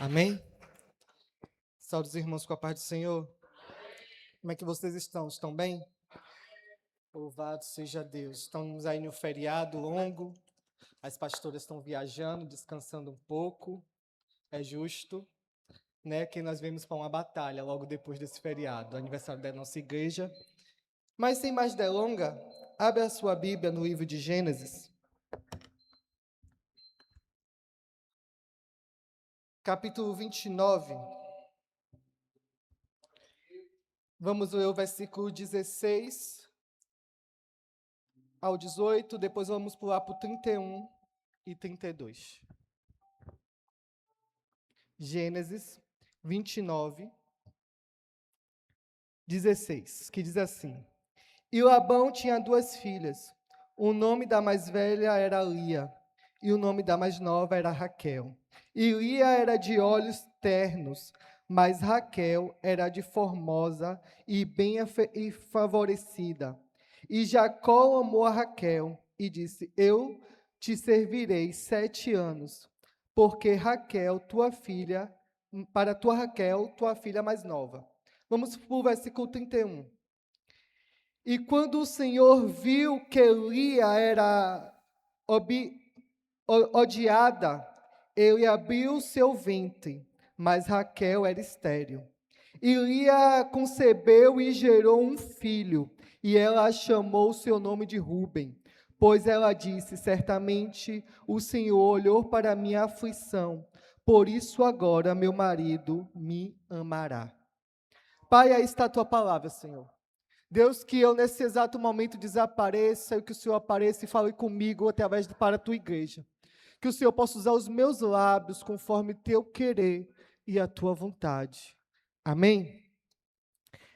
Amém? Saúde os irmãos com a paz do Senhor. Como é que vocês estão? Estão bem? Louvado seja Deus. Estamos aí no feriado longo. As pastoras estão viajando, descansando um pouco. É justo, né? Que nós vemos para uma batalha logo depois desse feriado, aniversário da nossa igreja. Mas sem mais delonga, abre a sua Bíblia no livro de Gênesis. Capítulo 29. Vamos ler o versículo 16 ao 18, depois vamos pular para o 31 e 32. Gênesis 29, 16, que diz assim: E Labão tinha duas filhas. O nome da mais velha era Lia, e o nome da mais nova era Raquel. E Lia era de olhos ternos, mas Raquel era de formosa e bem favorecida. E Jacó amou a Raquel e disse: Eu te servirei 7 anos, porque Raquel, tua filha, para tua Raquel, tua filha mais nova. Vamos para o versículo 31. E quando o Senhor viu que Lia era odiada, ele abriu seu ventre, mas Raquel era estéril. E Lia concebeu e gerou um filho, e ela chamou seu nome de Ruben, pois ela disse: certamente o Senhor olhou para a minha aflição, por isso agora meu marido me amará. Pai, aí está a tua palavra, Senhor. Deus, que eu nesse exato momento desapareça e que o Senhor apareça e fale comigo através para a tua igreja. Que o Senhor possa usar os meus lábios conforme teu querer e a tua vontade. Amém?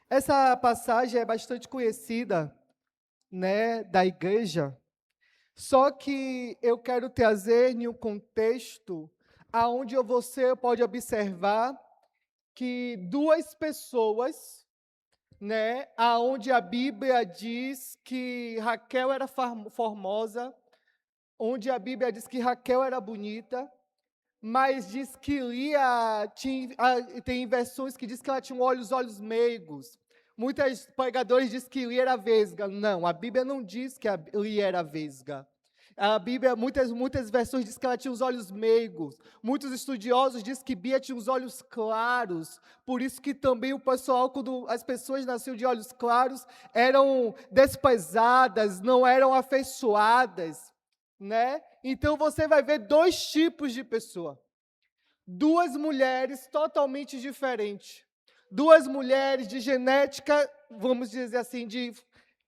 Essa passagem é bastante conhecida, né, da igreja, só que eu quero trazer em um contexto aonde você pode observar que duas pessoas, né, aonde a Bíblia diz que Raquel era formosa, onde a Bíblia diz que Raquel era bonita, mas diz que Lia tem versões que diz que ela tinha olhos meigos. Muitos pregadores dizem que Lia era vesga. Não, a Bíblia não diz que a Lia era vesga. A Bíblia, muitas versões diz que ela tinha os olhos meigos. Muitos estudiosos dizem que Bia tinha os olhos claros. Por isso que também o pessoal, quando as pessoas nasciam de olhos claros, eram desprezadas, não eram afeiçoadas, né? Então você vai ver dois tipos de pessoa. Duas mulheres totalmente diferentes. Duas mulheres de genética, vamos dizer assim, de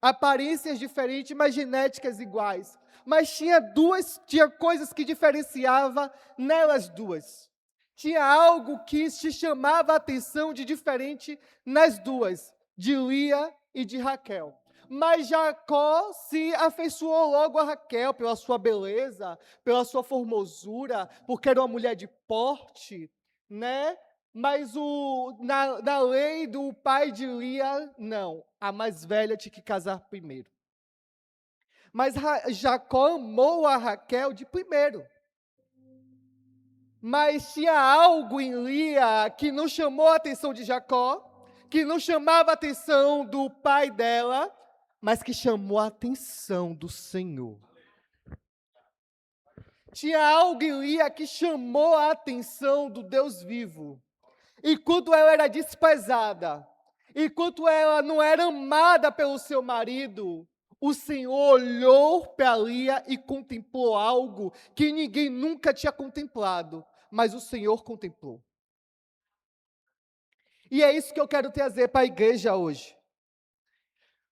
aparências diferentes, mas genéticas iguais. Mas tinha coisas que diferenciava nelas duas. Tinha algo que te chamava a atenção de diferente nas duas, de Lia e de Raquel. Mas Jacó se afeiçoou logo a Raquel pela sua beleza, pela sua formosura, porque era uma mulher de porte, né? Mas na lei do pai de Lia, não. A mais velha tinha que casar primeiro. Mas Jacó amou a Raquel de primeiro. Mas tinha algo em Lia que não chamou a atenção de Jacó, que não chamava a atenção do pai dela, mas que chamou a atenção do Senhor. Tinha algo em Lia que chamou a atenção do Deus vivo. Enquanto ela era desprezada, enquanto ela não era amada pelo seu marido, o Senhor olhou para Lia e contemplou algo que ninguém nunca tinha contemplado, mas o Senhor contemplou. E é isso que eu quero trazer para a igreja hoje.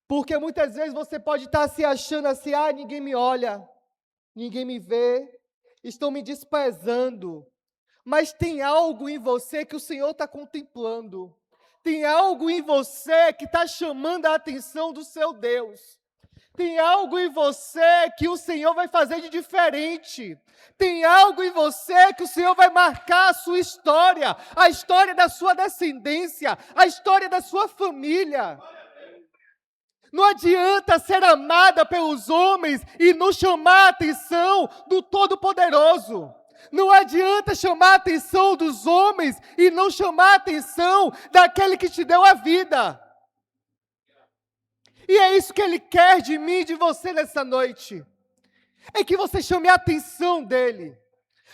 Porque muitas vezes você pode estar se achando assim: ninguém me olha, ninguém me vê, estão me desprezando. Mas tem algo em você que o Senhor está contemplando. Tem algo em você que está chamando a atenção do seu Deus. Tem algo em você que o Senhor vai fazer de diferente. Tem algo em você que o Senhor vai marcar a sua história, a história da sua descendência, a história da sua família. Não adianta ser amada pelos homens e não chamar a atenção do Todo-Poderoso. Não adianta chamar a atenção dos homens e não chamar a atenção daquele que te deu a vida. E é isso que Ele quer de mim e de você nessa noite. É que você chame a atenção dEle.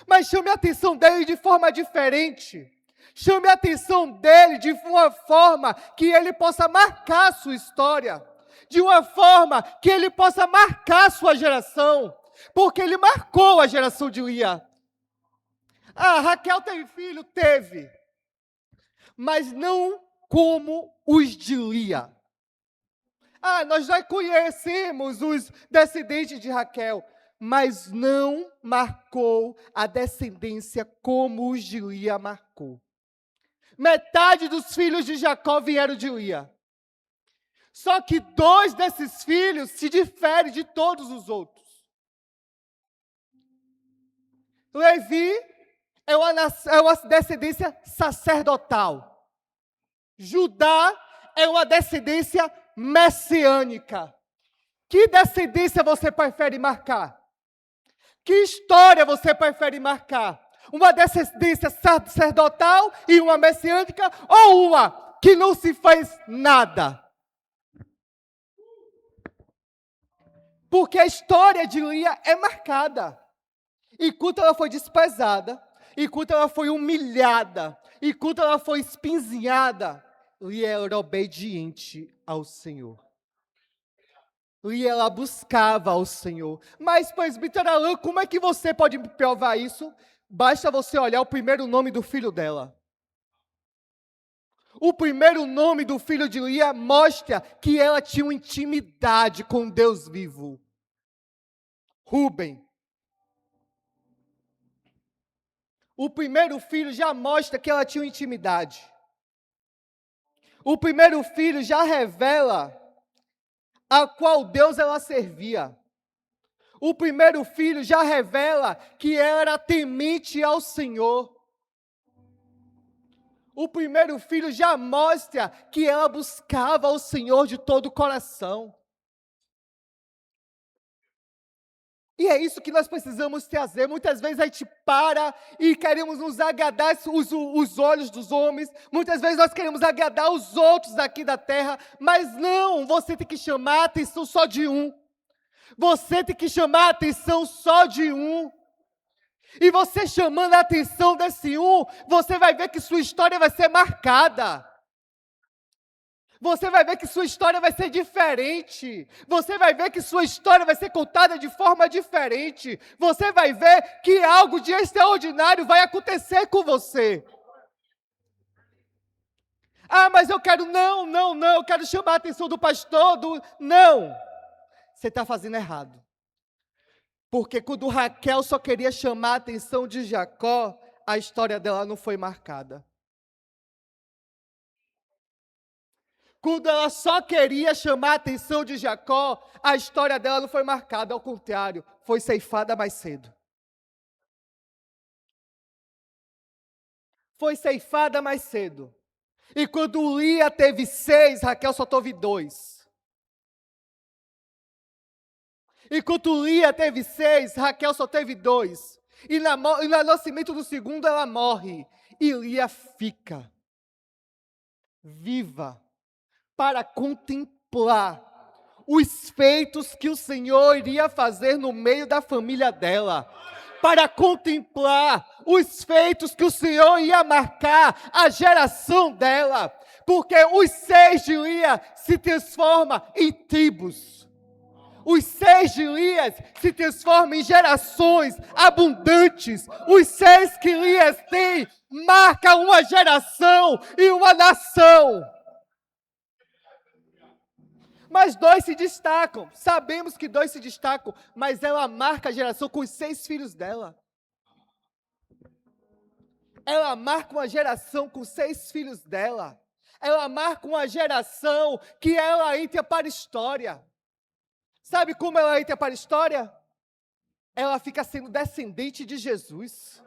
Mas chame a atenção dEle de forma diferente. Chame a atenção dEle de uma forma que Ele possa marcar a sua história. De uma forma que Ele possa marcar a sua geração. Porque Ele marcou a geração de Lia. Ah, Raquel teve filho? Teve. Mas não como os de Lia. Ah, nós já conhecemos os descendentes de Raquel, mas não marcou a descendência como os de Lia marcou. Metade dos filhos de Jacó vieram de Lia. Só que 2 desses filhos se diferem de todos os outros. Levi é uma descendência sacerdotal. Judá é uma descendência messiânica. Que descendência você prefere marcar? Que história você prefere marcar? Uma descendência sacerdotal e uma messiânica, ou uma que não se faz nada? Porque a história de Lia é marcada. Enquanto ela foi desprezada, enquanto ela foi humilhada, enquanto ela foi espinzinhada, Lia era obediente ao Senhor. Lia, ela buscava ao Senhor. Mas, presbítero Alain, como é que você pode provar isso? Basta você olhar o primeiro nome do filho dela. O primeiro nome do filho de Lia mostra que ela tinha uma intimidade com Deus vivo. Rúben. O primeiro filho já mostra que ela tinha uma intimidade. O primeiro filho já revela a qual Deus ela servia. O primeiro filho já revela que ela era temente ao Senhor. O primeiro filho já mostra que ela buscava o Senhor de todo o coração. E é isso que nós precisamos trazer. Muitas vezes a gente para e queremos nos agradar os olhos dos homens. Muitas vezes nós queremos agradar os outros aqui da terra. Mas não, você tem que chamar a atenção só de um. Você tem que chamar a atenção só de um. E você chamando a atenção desse um, você vai ver que sua história vai ser marcada. Você vai ver que sua história vai ser diferente. Você vai ver que sua história vai ser contada de forma diferente. Você vai ver que algo de extraordinário vai acontecer com você. Ah, mas eu quero, não, eu quero chamar a atenção do pastor, Não, você está fazendo errado. Porque quando Raquel só queria chamar a atenção de Jacó, a história dela não foi marcada. Quando ela só queria chamar a atenção de Jacó, a história dela não foi marcada, ao contrário, foi ceifada mais cedo. Foi ceifada mais cedo. E quando Lia teve 6, Raquel só teve 2. Enquanto Lia teve 6, Raquel só teve 2. E no nascimento do segundo ela morre. E Lia fica viva para contemplar os feitos que o Senhor iria fazer no meio da família dela. Para contemplar os feitos que o Senhor ia marcar a geração dela. Porque os 6 de Lia se transformam em tribos. Os 6 de Lia se transformam em gerações abundantes. Os 6 que Lia tem marcam uma geração e uma nação. Mas 2 se destacam. Sabemos que 2 se destacam, mas ela marca a geração com os 6 filhos dela. Ela marca uma geração com 6 filhos dela. Ela marca uma geração que ela entra para a história. Sabe como ela entra para a história? Ela fica sendo descendente de Jesus.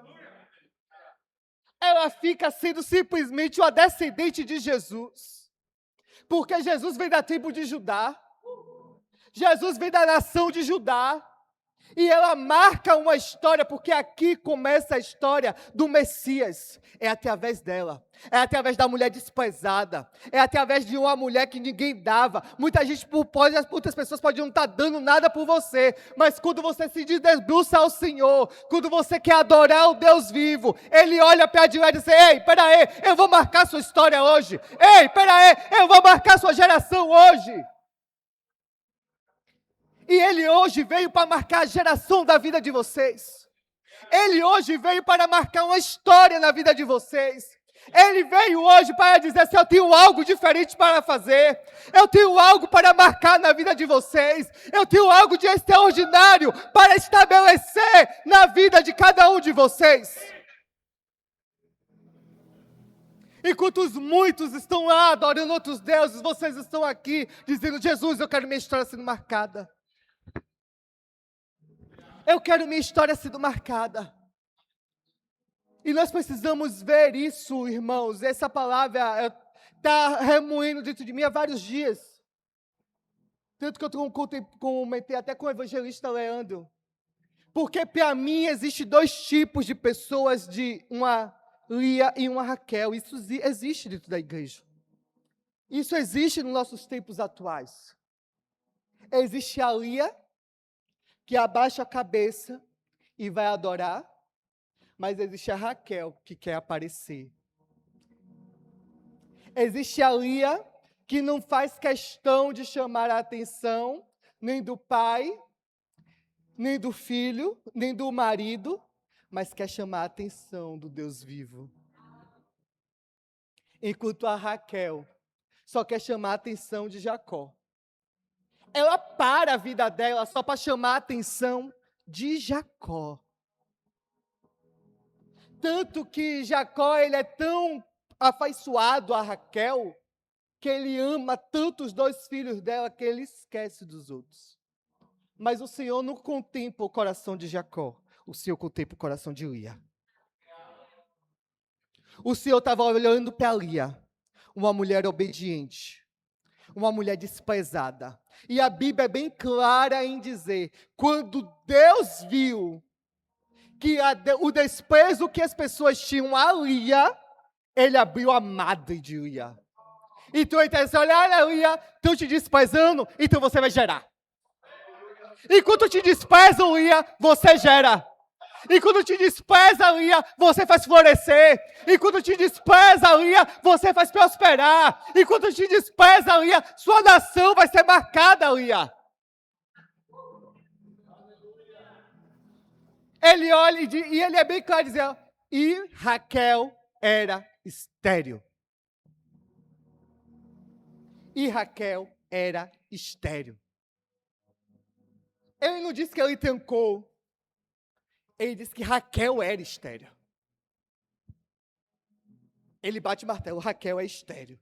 Ela fica sendo simplesmente uma descendente de Jesus. Porque Jesus vem da tribo de Judá. Jesus vem da nação de Judá. E ela marca uma história, porque aqui começa a história do Messias. É através dela. É através da mulher desprezada. É através de uma mulher que ninguém dava. Muitas pessoas podem não estar dando nada por você. Mas quando você se debruça ao Senhor, quando você quer adorar o Deus vivo, Ele olha para de lá e diz: ei, peraí, eu vou marcar sua história hoje. Ei, peraí, eu vou marcar sua geração hoje. E Ele hoje veio para marcar a geração da vida de vocês. Ele hoje veio para marcar uma história na vida de vocês. Ele veio hoje para dizer assim: eu tenho algo diferente para fazer. Eu tenho algo para marcar na vida de vocês. Eu tenho algo de extraordinário para estabelecer na vida de cada um de vocês. Enquanto muitos estão lá adorando outros deuses, vocês estão aqui dizendo: Jesus, eu quero minha história sendo marcada. Eu quero minha história sendo marcada. E nós precisamos ver isso, irmãos. Essa palavra está remoendo dentro de mim há vários dias. Tanto que eu comentei até com o evangelista Leandro. Porque para mim existe dois tipos de pessoas, de uma Lia e uma Raquel. Isso existe dentro da igreja. Isso existe nos nossos tempos atuais. Existe a Lia, que abaixa a cabeça e vai adorar, mas existe a Raquel, que quer aparecer. Existe a Lia, que não faz questão de chamar a atenção, nem do pai, nem do filho, nem do marido, mas quer chamar a atenção do Deus vivo. Enquanto a Raquel só quer chamar a atenção de Jacó. Ela para a vida dela só para chamar a atenção de Jacó. Tanto que Jacó, ele é tão afeiçoado a Raquel, que ele ama tanto os dois filhos dela, que ele esquece dos outros. Mas o Senhor não contempla o coração de Jacó, o Senhor contempla o coração de Lia. O Senhor estava olhando para Lia, uma mulher obediente, uma mulher desprezada. E a Bíblia é bem clara em dizer, quando Deus viu que o desprezo que as pessoas tinham a Lia, Ele abriu a madre de Lia. Então ele disse: olha, Lia, estão te desprezando, então você vai gerar. Enquanto te desprezam, Lia, você gera. Enquanto te despreza, Lia, você faz florescer. Enquanto te despreza, Lia, você faz prosperar. Enquanto te despreza, Lia, sua nação vai ser marcada, Lia. Ele olha e ele é bem claro dizendo: e Raquel era estéril. E Raquel era estéril. Ele não disse que ele tancou. Ele disse que Raquel era estéril. Ele bate martelo: Raquel é estéril.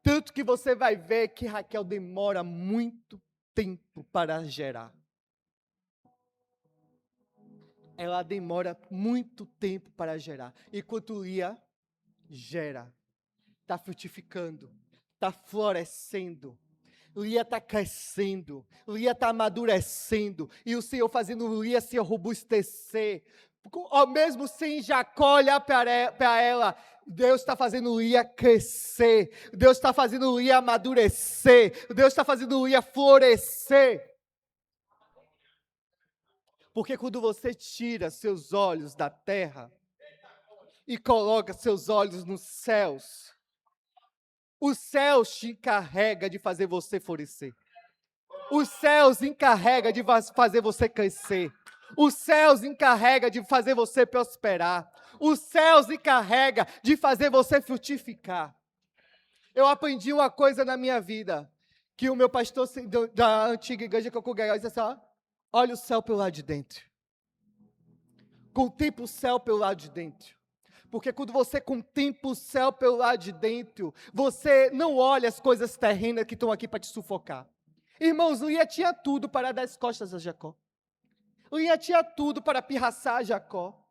Tanto que você vai ver que Raquel demora muito tempo para gerar. Ela demora muito tempo para gerar. Enquanto Lia gera, está frutificando, está florescendo. Lia está crescendo, Lia está amadurecendo, e o Senhor fazendo Lia se robustecer, ao mesmo sem Jacó olhar para ela, Deus está fazendo Lia crescer, Deus está fazendo Lia amadurecer, Deus está fazendo Lia florescer. Porque quando você tira seus olhos da terra e coloca seus olhos nos céus, os céus te encarrega de fazer você florescer. Os céus encarrega de fazer você crescer. Os céus encarrega de fazer você prosperar. Os céus encarrega de fazer você frutificar. Eu aprendi uma coisa na minha vida, que o meu pastor da antiga igreja que eu congregava disse assim: olha o céu pelo lado de dentro. Contempla o céu pelo lado de dentro. Porque quando você contempla o céu pelo lado de dentro, você não olha as coisas terrenas que estão aqui para te sufocar. Irmãos, Lia tinha tudo para dar as costas a Jacó. Lia tinha tudo para pirraçar a Jacó.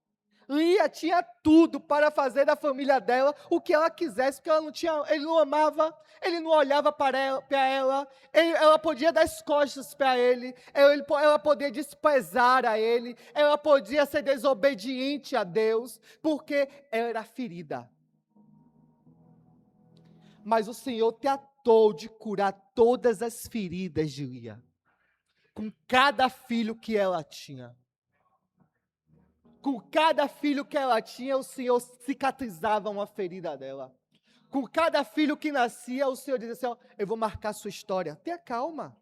Lia tinha tudo para fazer da família dela o que ela quisesse, porque ela não tinha, ele não amava, ele não olhava para ela, ela podia dar as costas para ele, ela podia desprezar a ele, ela podia ser desobediente a Deus, porque ela era ferida. Mas o Senhor tratou de curar todas as feridas de Lia, com cada filho que ela tinha. Com cada filho que ela tinha, o Senhor cicatrizava uma ferida dela. Com cada filho que nascia, o Senhor dizia assim, ó, eu vou marcar a sua história. Tenha calma.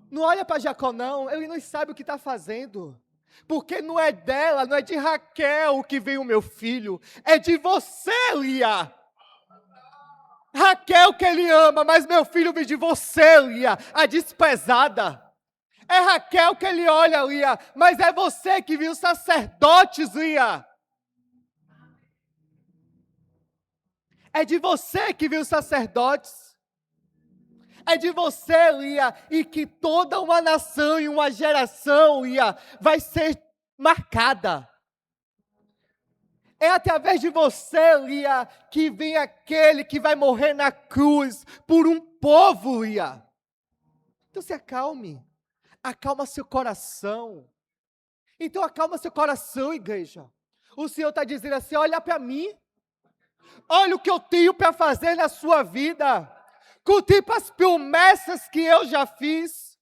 Não olha para Jacó não, ele não sabe o que está fazendo. Porque não é dela, não é de Raquel que vem o meu filho, é de você, Lia. Raquel que ele ama, mas meu filho vem de você, Lia, a desprezada. É Raquel que ele olha, Lia, mas é você que viu os sacerdotes, Lia. É de você que viu os sacerdotes. É de você, Lia, e que toda uma nação e uma geração, Lia, vai ser marcada. É através de você, Lia, que vem aquele que vai morrer na cruz por um povo, Lia. Então se acalme. Acalma seu coração. Então acalma seu coração, igreja. O Senhor está dizendo assim, olha para mim. Olha o que eu tenho para fazer na sua vida. Contempla as promessas que eu já fiz.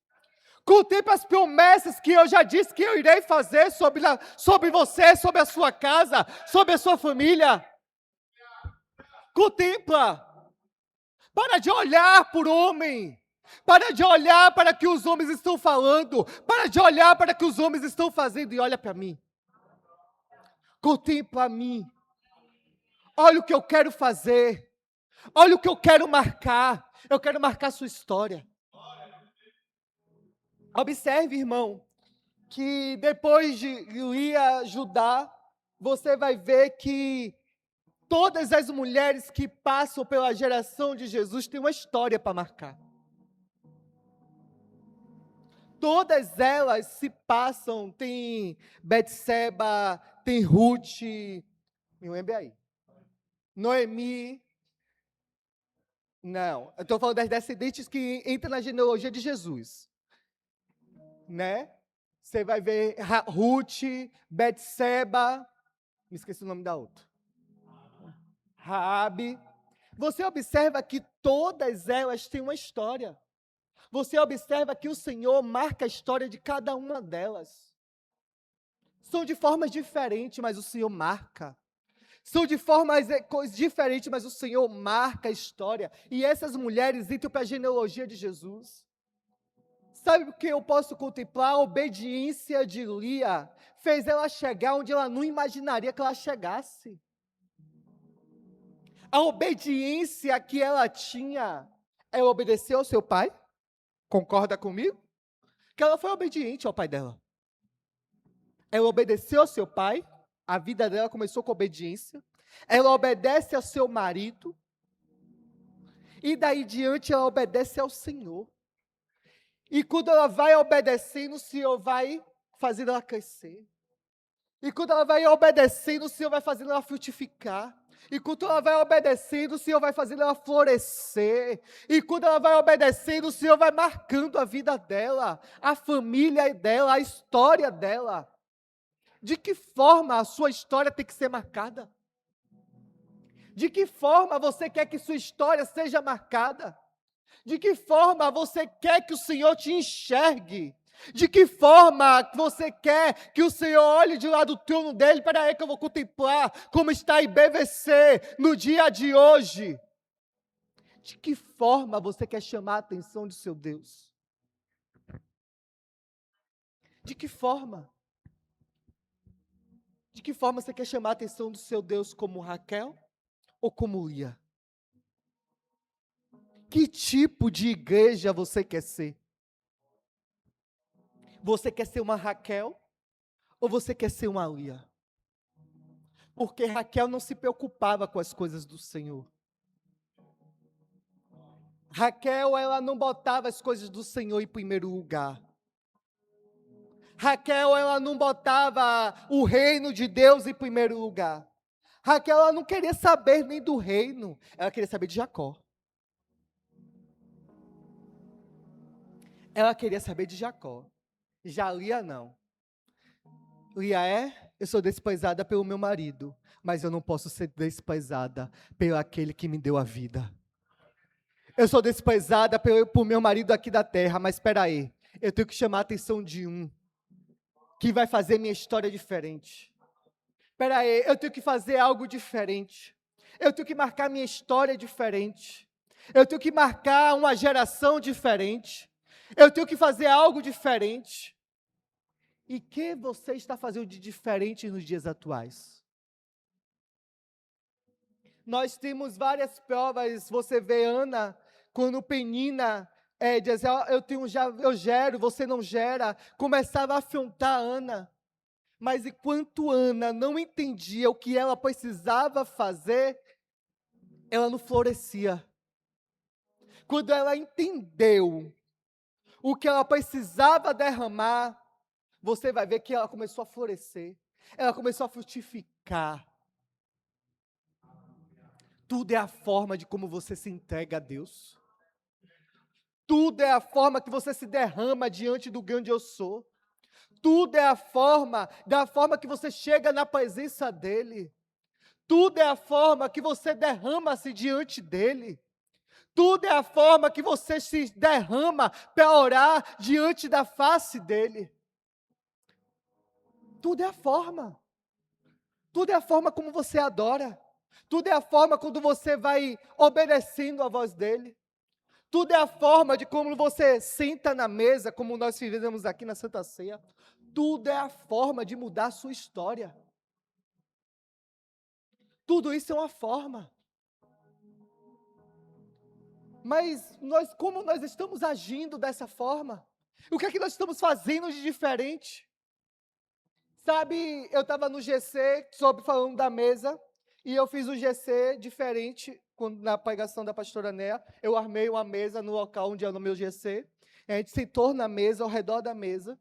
Contempla as promessas que eu já disse que eu irei fazer sobre você, sobre a sua casa, sobre a sua família. Contempla. Para de olhar por homem. Para de olhar para o que os homens estão falando. Para de olhar para o que os homens estão fazendo e olha para mim. Contempla a mim. Olha o que eu quero fazer. Olha o que eu quero marcar. Eu quero marcar a sua história. Observe, irmão, que depois de Lia Judá, você vai ver que todas as mulheres que passam pela geração de Jesus têm uma história para marcar. Todas elas se passam, tem Betseba, tem Ruth, me lembra aí, Noemi. Não, eu estou falando das descendentes que entram na genealogia de Jesus. Né? Você vai ver Ruth, Betseba, me esqueci o nome da outra. Raabe. Você observa que todas elas têm uma história. Você observa que o Senhor marca a história de cada uma delas. São de formas diferentes, mas o Senhor marca. São de formas diferentes, mas o Senhor marca a história. E essas mulheres entram para a genealogia de Jesus. Sabe o que eu posso contemplar? A obediência de Lia fez ela chegar onde ela não imaginaria que ela chegasse. A obediência que ela tinha, ela obedeceu ao seu pai? Concorda comigo? Que ela foi obediente ao pai dela. Ela obedeceu ao seu pai, a vida dela começou com obediência. Ela obedece ao seu marido. E daí diante ela obedece ao Senhor. E quando ela vai obedecendo, o Senhor vai fazendo ela crescer. E quando ela vai obedecendo, o Senhor vai fazendo ela frutificar. E quando ela vai obedecendo, o Senhor vai fazendo ela florescer. E quando ela vai obedecendo, o Senhor vai marcando a vida dela, a família dela, a história dela. De que forma a sua história tem que ser marcada? De que forma você quer que sua história seja marcada? De que forma você quer que o Senhor te enxergue? De que forma você quer que o Senhor olhe de lá do trono dele? Para aí que eu vou contemplar como está em BVC no dia de hoje. De que forma você quer chamar a atenção de seu Deus? De que forma? De que forma você quer chamar a atenção do seu Deus, como Raquel ou como Lia? Que tipo de igreja você quer ser? Você quer ser uma Raquel ou você quer ser uma Lia? Porque Raquel não se preocupava com as coisas do Senhor. Raquel, ela não botava as coisas do Senhor em primeiro lugar. Raquel, ela não botava o reino de Deus em primeiro lugar. Raquel, ela não queria saber nem do reino, ela queria saber de Jacó. Ela queria saber de Jacó. Já Lia não. Lia eu sou desprezada pelo meu marido, mas eu não posso ser desprezada pelo aquele que me deu a vida. Eu sou desprezada por meu marido aqui da terra, mas espera aí, eu tenho que chamar a atenção de um, que vai fazer minha história diferente. Espera aí, eu tenho que fazer algo diferente. Eu tenho que marcar minha história diferente. Eu tenho que marcar uma geração diferente. Eu tenho que fazer algo diferente. E o que você está fazendo de diferente nos dias atuais? Nós temos várias provas. Você vê Ana, quando Penina dizia, eu gero, você não gera. Começava a afrontar Ana. Mas enquanto Ana não entendia o que ela precisava fazer, ela não florescia. Quando ela entendeu o que ela precisava derramar, você vai ver que ela começou a florescer. Ela começou a frutificar. Tudo é a forma de como você se entrega a Deus. Tudo é a forma que você se derrama diante do grande eu sou. Tudo é a forma, da forma que você chega na presença dEle. Tudo é a forma que você derrama-se diante dEle. Tudo é a forma que você se derrama para orar diante da face dEle. Tudo é a forma. Tudo é a forma como você adora. Tudo é a forma quando você vai obedecendo a voz dEle. Tudo é a forma de como você senta na mesa, como nós fizemos aqui na Santa Ceia. Tudo é a forma de mudar a sua história. Tudo isso é uma forma. Mas como nós estamos agindo dessa forma? O que é que nós estamos fazendo de diferente? Sabe, eu estava no GC, falando da mesa, e eu fiz um GC diferente na pregação da pastora Néa. Eu armei uma mesa no local onde é no meu GC. A gente sentou na mesa, ao redor da mesa.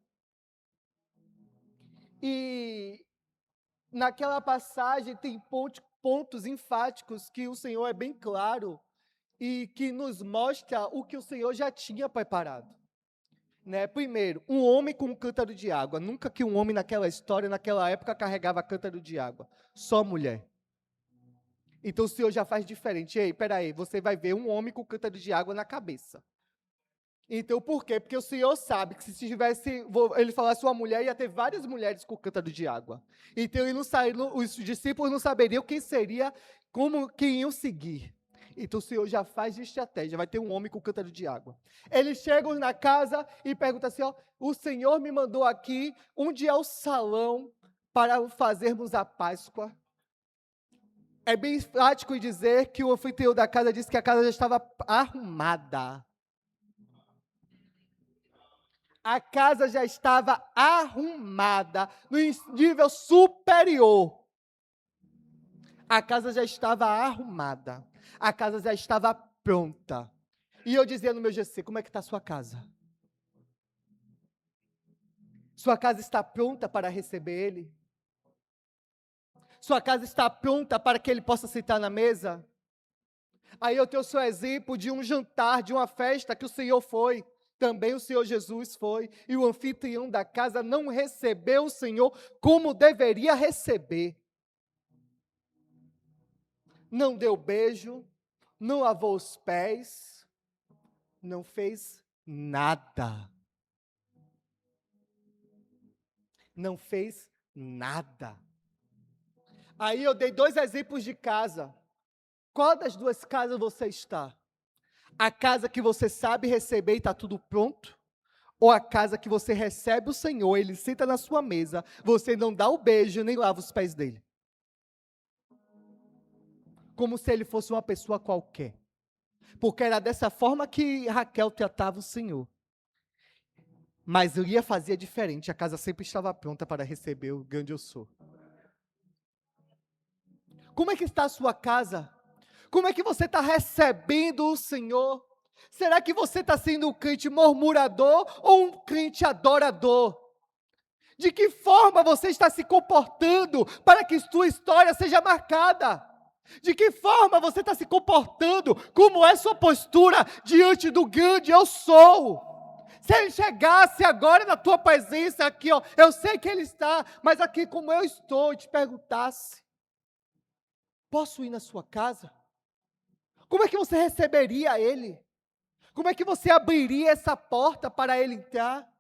E naquela passagem tem pontos enfáticos que o Senhor é bem claro e que nos mostra o que o Senhor já tinha preparado. Primeiro, um homem com um cântaro de água. Nunca que um homem naquela história, naquela época, carregava cântaro de água. Só mulher. Então o Senhor já faz diferente. Ei, peraí, você vai ver um homem com cântaro de água na cabeça. Então por quê? Porque o Senhor sabe que se tivesse, ele falasse uma mulher, ia ter várias mulheres com cântaro de água. Então os discípulos não saberiam quem seria, quem iam seguir. Então o Senhor já faz de estratégia, vai ter um homem com cântaro de água. Eles chegam na casa e perguntam assim, o Senhor me mandou aqui, onde é o salão para fazermos a Páscoa? É bem prático dizer que o anfitrião da casa disse que a casa já estava arrumada. A casa já estava arrumada, no nível superior. A casa já estava arrumada. A casa já estava pronta. E eu dizia no meu GC, como é que está a sua casa? Sua casa está pronta para receber Ele? Sua casa está pronta para que Ele possa sentar na mesa? Aí eu tenho o seu exemplo de um jantar, de uma festa que o Senhor foi. Também o Senhor Jesus foi, e o anfitrião da casa não recebeu o Senhor como deveria receber. Não deu beijo, não lavou os pés, não fez nada. Não fez nada. Aí eu dei 2 exemplos de casa. Qual das 2 casas você está? A casa que você sabe receber e está tudo pronto? Ou a casa que você recebe o Senhor, Ele senta na sua mesa, você não dá o beijo nem lava os pés dele? Como se ele fosse uma pessoa qualquer. Porque era dessa forma que Raquel tratava o Senhor. Mas Lia fazia diferente, a casa sempre estava pronta para receber o grande eu sou. Como é que está a sua casa? Como é que você está recebendo o Senhor? Será que você está sendo um crente murmurador ou um crente adorador? De que forma você está se comportando para que sua história seja marcada? De que forma você está se comportando? Como é sua postura diante do grande eu sou? Se ele chegasse agora na tua presença aqui, ó, eu sei que ele está, mas aqui como eu estou, e te perguntasse, posso ir na sua casa? Como é que você receberia ele? Como é que você abriria essa porta para ele entrar?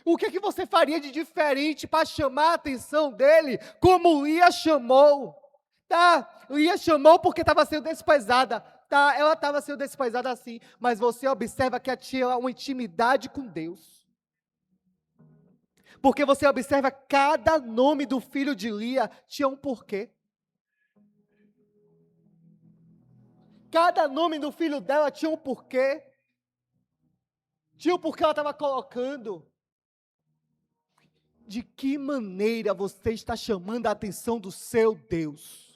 O que é que você faria de diferente para chamar a atenção dele, como Lia chamou? Tá, Lia chamou porque estava sendo desprezada. Tá, ela estava sendo desprezada assim, mas você observa que ela tinha uma intimidade com Deus. Porque você observa cada nome do filho de Lia tinha um porquê. Cada nome do filho dela tinha um porquê. Tinha um porquê ela estava colocando. De que maneira você está chamando a atenção do seu Deus?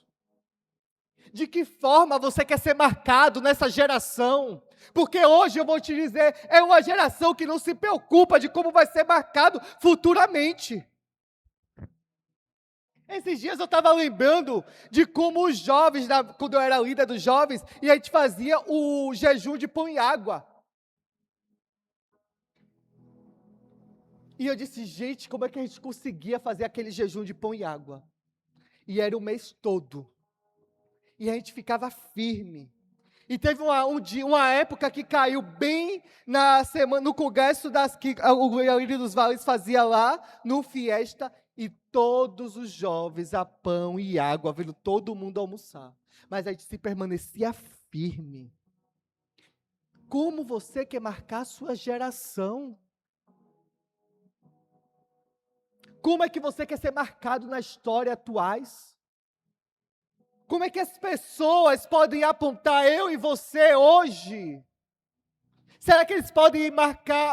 De que forma você quer ser marcado nessa geração? Porque hoje eu vou te dizer, é uma geração que não se preocupa de como vai ser marcado futuramente. Esses dias eu estava lembrando de como os jovens, quando eu era líder dos jovens, e a gente fazia o jejum de pão e água. E eu disse, gente, como é que a gente conseguia fazer aquele jejum de pão e água? E era o mês todo. E a gente ficava firme. E teve uma época que caiu bem na semana, no congresso que o Lírio dos Vales fazia lá, no Fiesta, e todos os jovens a pão e água, vendo todo mundo almoçar. Mas a gente se permanecia firme. Como você quer marcar a sua geração? Como é que você quer ser marcado na história atuais? Como é que as pessoas podem apontar eu e você hoje? Será que eles podem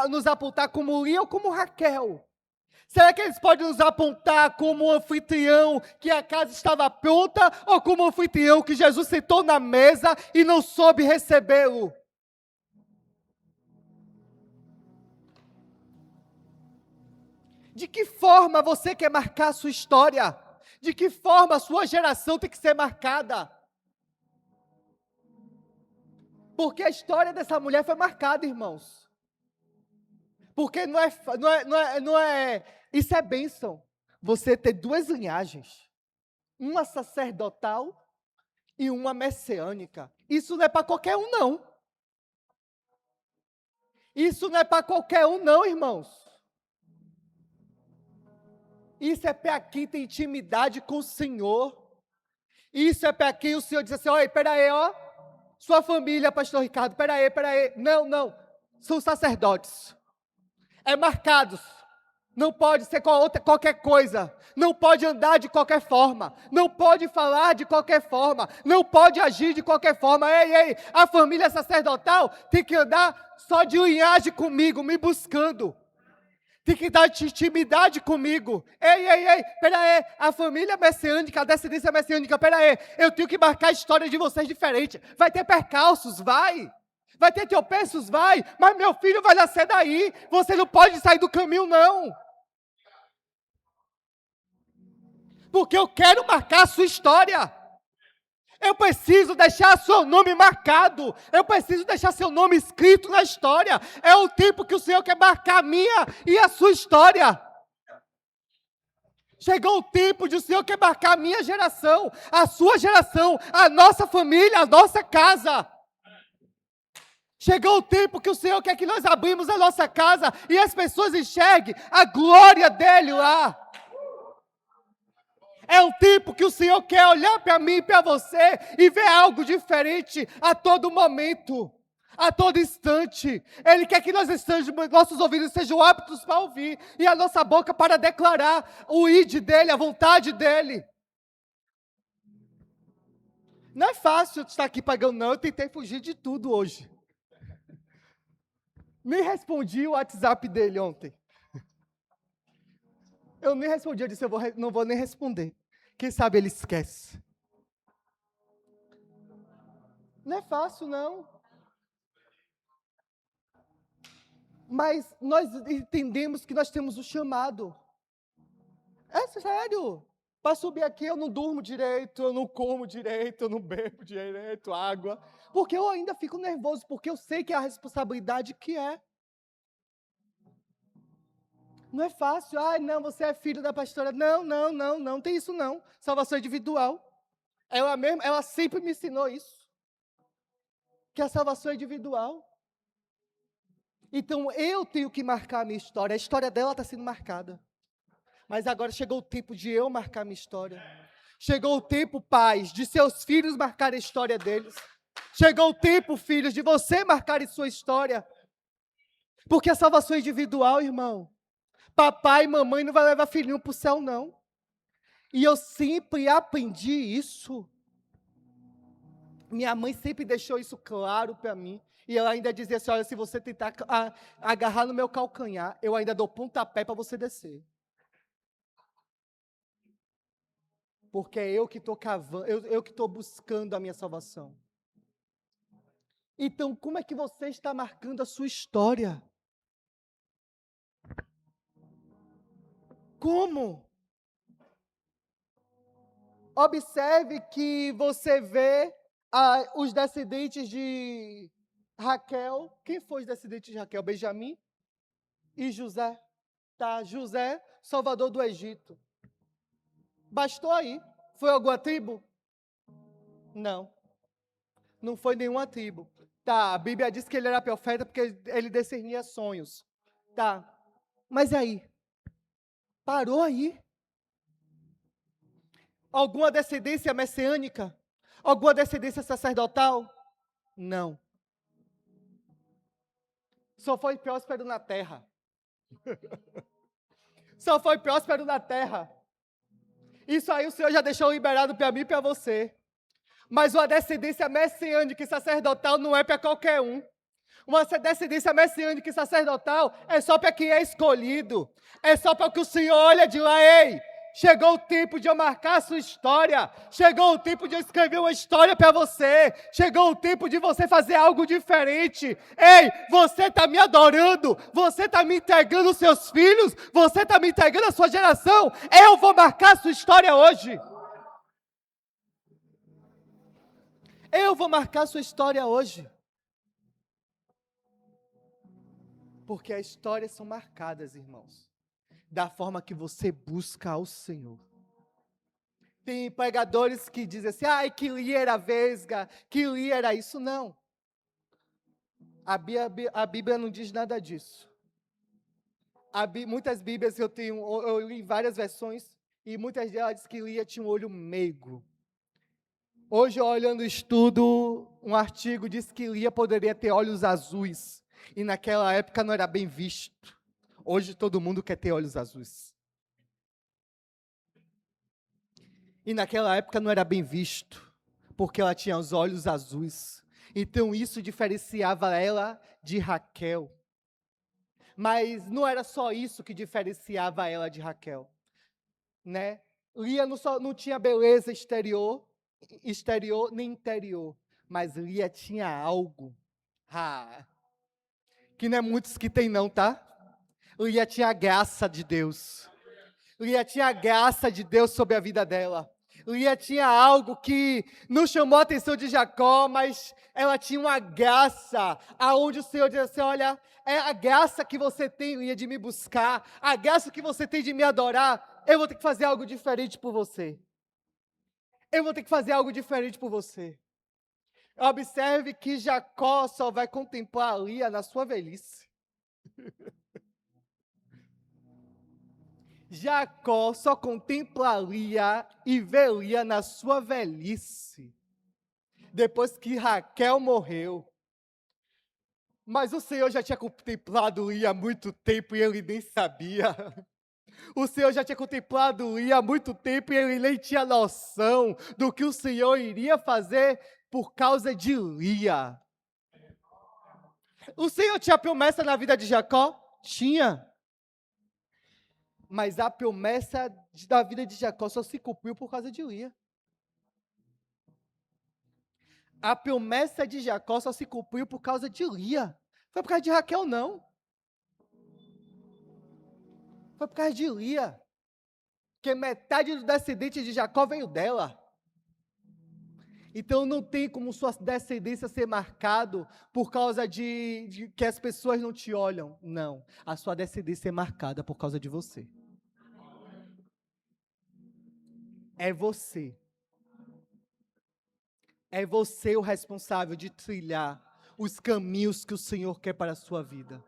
nos apontar como Lia ou como Raquel? Será que eles podem nos apontar como um anfitrião que a casa estava pronta ou como um anfitrião que Jesus sentou na mesa e não soube recebê-lo? De que forma você quer marcar a sua história? De que forma a sua geração tem que ser marcada? Porque a história dessa mulher foi marcada, irmãos. Porque isso é bênção. Você ter duas linhagens. Uma sacerdotal e uma messiânica. Isso não é para qualquer um, não. Isso não é para qualquer um, não, irmãos. Isso é para quem tem intimidade com o Senhor. Isso é para quem o Senhor diz assim, olha, peraí, ó. Sua família, pastor Ricardo, peraí. Não. São sacerdotes. É marcados. Não pode ser qualquer coisa. Não pode andar de qualquer forma. Não pode falar de qualquer forma. Não pode agir de qualquer forma. Ei, a família sacerdotal tem que andar só de linhagem comigo, me buscando. Tem que dar intimidade comigo. Ei, peraí, a família messiânica, a descendência messiânica, peraí, eu tenho que marcar a história de vocês diferente. Vai ter percalços, vai ter tropeços, vai, mas meu filho vai nascer daí, você não pode sair do caminho, não. Porque eu quero marcar a sua história. Eu preciso deixar seu nome marcado. Eu preciso deixar seu nome escrito na história. É o tempo que o Senhor quer marcar a minha e a sua história. Chegou o tempo de o Senhor quer marcar a minha geração, a sua geração, a nossa família, a nossa casa. Chegou o tempo que o Senhor quer que nós abrimos a nossa casa e as pessoas enxerguem a glória dEle lá. É um tempo que o Senhor quer olhar para mim e para você e ver algo diferente a todo momento, a todo instante. Ele quer que nossos ouvidos sejam aptos para ouvir e a nossa boca para declarar o id dEle, a vontade dEle. Não é fácil estar aqui pagando, não. Eu tentei fugir de tudo hoje. Nem respondi o WhatsApp dele ontem. Eu nem respondi, eu disse, não vou nem responder. Quem sabe ele esquece. Não é fácil, não. Mas nós entendemos que nós temos o chamado. sério. Para subir aqui eu não durmo direito, eu não como direito, eu não bebo direito água. Porque eu ainda fico nervoso, porque eu sei que é a responsabilidade que é. Não é fácil. Ai, não, você é filho da pastora. Não, não, não, não tem isso não. Salvação individual. Ela sempre me ensinou isso. Que a salvação é individual. Então eu tenho que marcar a minha história. A história dela está sendo marcada. Mas agora chegou o tempo de eu marcar a minha história. Chegou o tempo, pais, de seus filhos marcarem a história deles. Chegou o tempo, filhos, de você marcar sua história. Porque a salvação é individual, irmão. Papai e mamãe não vai levar filhinho para o céu, não. E eu sempre aprendi isso. Minha mãe sempre deixou isso claro para mim. E ela ainda dizia assim, olha, se você tentar agarrar no meu calcanhar, eu ainda dou pontapé para você descer. Porque é eu que estou cavando, eu que estou buscando a minha salvação. Então, como é que você está marcando a sua história? Como? Observe que você vê os descendentes de Raquel. Quem foi os descendentes de Raquel? Benjamim e José. Tá, José, salvador do Egito. Bastou aí. Foi alguma tribo? Não. Não foi nenhuma tribo. Tá, a Bíblia diz que ele era profeta porque ele discernia sonhos. Tá. Mas aí? Parou aí? Alguma descendência messiânica? Alguma descendência sacerdotal? Não. Só foi próspero na terra. Só foi próspero na terra. Isso aí o Senhor já deixou liberado para mim e para você. Mas uma descendência messiânica e sacerdotal não é para qualquer um. Uma descendência messiânica e sacerdotal é só para quem é escolhido. É só para que o Senhor olha de lá, ei, chegou o tempo de eu marcar a sua história. Chegou o tempo de eu escrever uma história para você. Chegou o tempo de você fazer algo diferente. Ei, você está me adorando. Você está me entregando os seus filhos. Você está me entregando a sua geração. Eu vou marcar a sua história hoje. Eu vou marcar a sua história hoje. Porque as histórias são marcadas, irmãos, da forma que você busca ao Senhor. Tem pregadores que dizem assim, ai, que Lia era vesga, que Lia era isso. Não. A Bíblia não diz nada disso. Muitas Bíblias eu li várias versões, e muitas delas dizem que Lia tinha um olho meigo. Hoje, olhando o estudo, um artigo diz que Lia poderia ter olhos azuis. E naquela época não era bem visto. Hoje todo mundo quer ter olhos azuis. E naquela época não era bem visto, porque ela tinha os olhos azuis. Então isso diferenciava ela de Raquel. Mas não era só isso que diferenciava ela de Raquel, né? Lia não tinha beleza exterior nem interior, mas Lia tinha algo. Que não é muitos que tem não, tá? Lia tinha a graça de Deus. Lia tinha a graça de Deus sobre a vida dela. Lia tinha algo que não chamou a atenção de Jacó, mas ela tinha uma graça, aonde o Senhor diz assim, olha, é a graça que você tem, Lia, de me buscar, a graça que você tem de me adorar, eu vou ter que fazer algo diferente por você. Eu vou ter que fazer algo diferente por você. Observe que Jacó só vai contemplar Lia na sua velhice. Jacó só contempla Lia e vê Lia na sua velhice. Depois que Raquel morreu. Mas o Senhor já tinha contemplado Lia há muito tempo e ele nem sabia. O Senhor já tinha contemplado Lia há muito tempo e ele nem tinha noção do que o Senhor iria fazer por causa de Lia. O Senhor tinha promessa na vida de Jacó? Tinha. Mas a promessa da vida de Jacó só se cumpriu por causa de Lia. A promessa de Jacó só se cumpriu por causa de Lia. Foi por causa de Raquel, não. Foi por causa de Lia. que metade do descendente de Jacó veio dela. Então não tem como sua descendência ser marcado por causa de que as pessoas não te olham. Não, a sua descendência é marcada por causa de você. É você. É você o responsável de trilhar os caminhos que o Senhor quer para a sua vida.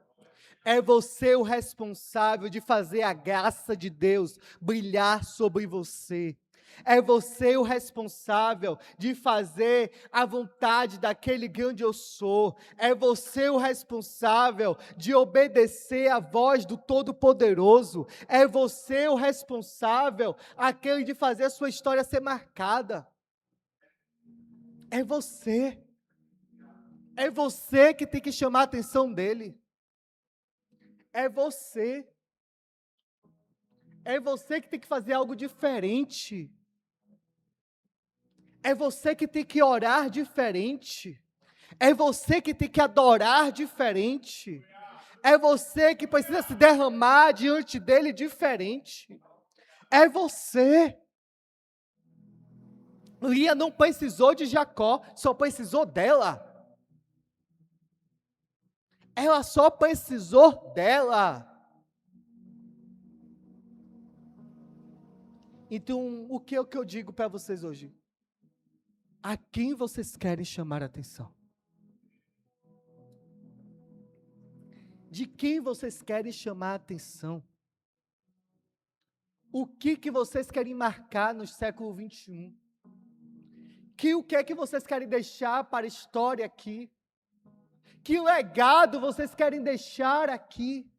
É você o responsável de fazer a graça de Deus brilhar sobre você. É você o responsável de fazer a vontade daquele grande eu sou. É você o responsável de obedecer à voz do Todo-Poderoso. É você o responsável, aquele de fazer a sua história ser marcada. É você. É você que tem que chamar a atenção dele. É você. É você que tem que fazer algo diferente. É você que tem que orar diferente. É você que tem que adorar diferente. É você que precisa se derramar diante dele diferente. É você. Lia não precisou de Jacó, só precisou dela. Ela só precisou dela. Então, o que é que eu digo para vocês hoje? A quem vocês querem chamar a atenção? De quem vocês querem chamar a atenção? O que vocês querem marcar no século 21? O que é que vocês querem deixar para a história aqui? Que legado vocês querem deixar aqui?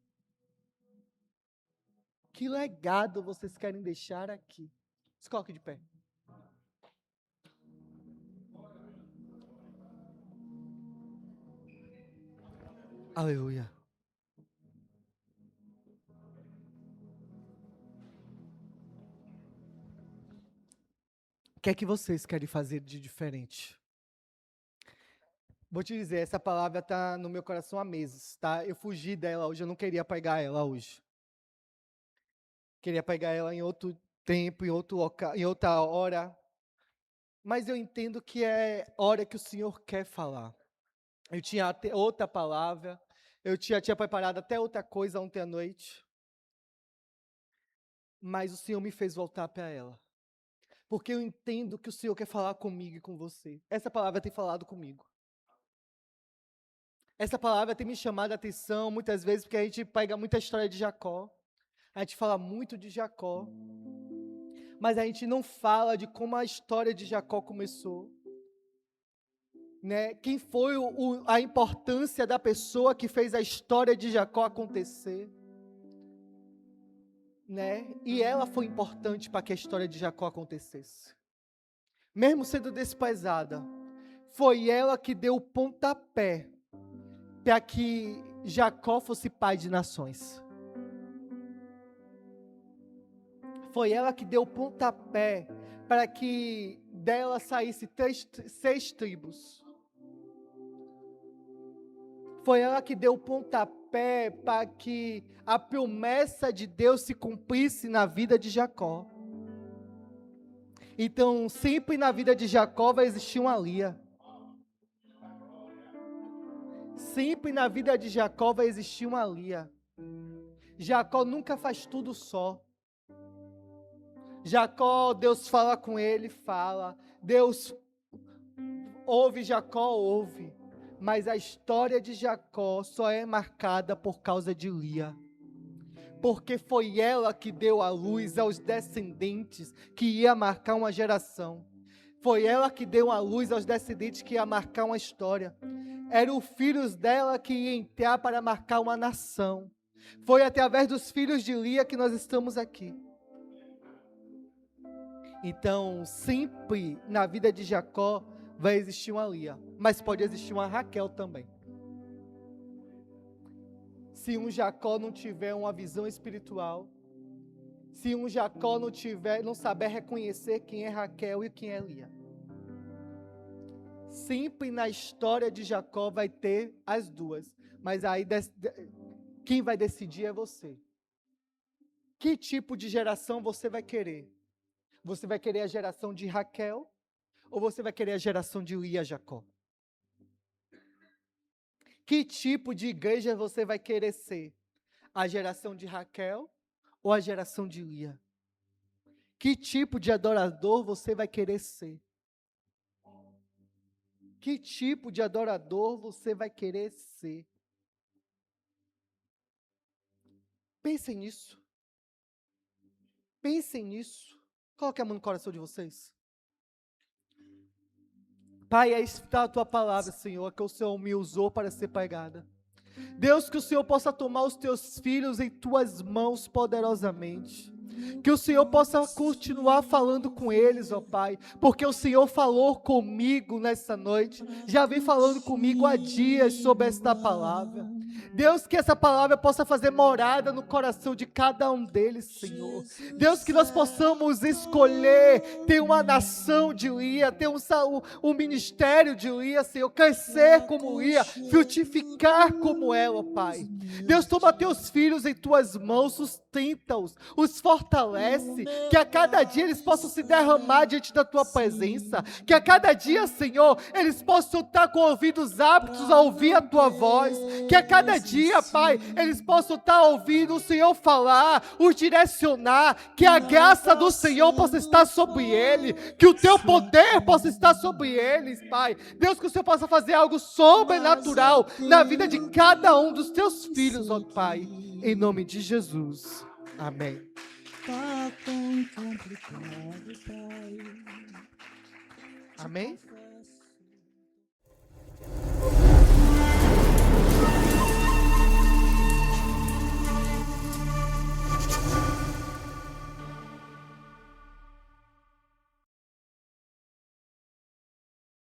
Que legado vocês querem deixar aqui? Se coloque de pé. Aleluia. O que é que vocês querem fazer de diferente? Vou te dizer, essa palavra está no meu coração há meses, tá? Eu fugi dela hoje, eu não queria pregar ela hoje. Queria pregar ela em outro tempo, em outro local, em outra hora. Mas eu entendo que é hora que o Senhor quer falar. Eu tinha até outra palavra, eu tinha preparado até outra coisa ontem à noite. Mas o Senhor me fez voltar para ela. Porque eu entendo que o Senhor quer falar comigo e com você. Essa palavra tem falado comigo. Essa palavra tem me chamado a atenção muitas vezes, porque a gente pega muita história de Jacó. A gente fala muito de Jacó. Mas a gente não fala de como a história de Jacó começou. Né? Quem foi a importância da pessoa que fez a história de Jacó acontecer. Né? E ela foi importante para que a história de Jacó acontecesse. Mesmo sendo desprezada, foi ela que deu o pontapé para que Jacó fosse pai de nações. Foi ela que deu o pontapé para que dela saísse 6 tribos. Foi ela que deu o pontapé para que a promessa de Deus se cumprisse na vida de Jacó. Então, sempre na vida de Jacó vai existir uma Lia. Sempre na vida de Jacó vai existir uma Lia. Jacó nunca faz tudo só. Jacó, Deus fala com ele, fala. Deus ouve Jacó, ouve. Mas a história de Jacó só é marcada por causa de Lia. Porque foi ela que deu a luz aos descendentes que ia marcar uma geração. Foi ela que deu a luz aos descendentes que ia marcar uma história. Eram os filhos dela que iam entrar para marcar uma nação. Foi através dos filhos de Lia que nós estamos aqui. Então, sempre na vida de Jacó vai existir uma Lia, mas pode existir uma Raquel também. Se um Jacó não tiver uma visão espiritual, se um Jacó não saber reconhecer quem é Raquel e quem é Lia. Sempre na história de Jacó vai ter as duas, mas aí quem vai decidir é você. Que tipo de geração você vai querer? Você vai querer a geração de Raquel? Ou você vai querer a geração de Lia e Jacó? Que tipo de igreja você vai querer ser? A geração de Raquel ou a geração de Lia? Que tipo de adorador você vai querer ser? Que tipo de adorador você vai querer ser? Pensem nisso. Pensem nisso. Coloque a mão no coração de vocês. Pai, é está a tua palavra, Senhor, que o Senhor me usou para ser pregada. Deus, que o Senhor possa tomar os teus filhos em tuas mãos poderosamente. Que o Senhor possa continuar falando com eles, ó Pai, porque o Senhor falou comigo nessa noite, já vem falando comigo há dias sobre esta palavra. Deus, que essa palavra possa fazer morada no coração de cada um deles, Senhor. Deus, que nós possamos escolher ter uma nação de Lia, ter um ministério de Lia, Senhor, crescer como Lia, frutificar como ela, Pai. Deus, toma teus filhos em tuas mãos, sustenta-os, os fortalece, que a cada dia eles possam se derramar diante da tua presença, que a cada dia, Senhor, eles possam estar com ouvidos aptos a ouvir a tua voz, que a cada dia, Pai, eles possam estar ouvindo o Senhor falar, os direcionar, que a graça do Senhor possa estar sobre ele, que o teu poder possa estar sobre eles, Pai. Deus, que o Senhor possa fazer algo sobrenatural na vida de cada um dos teus filhos, ó Pai, em nome de Jesus. Amém. Tá tão complicado, Pai. Amém?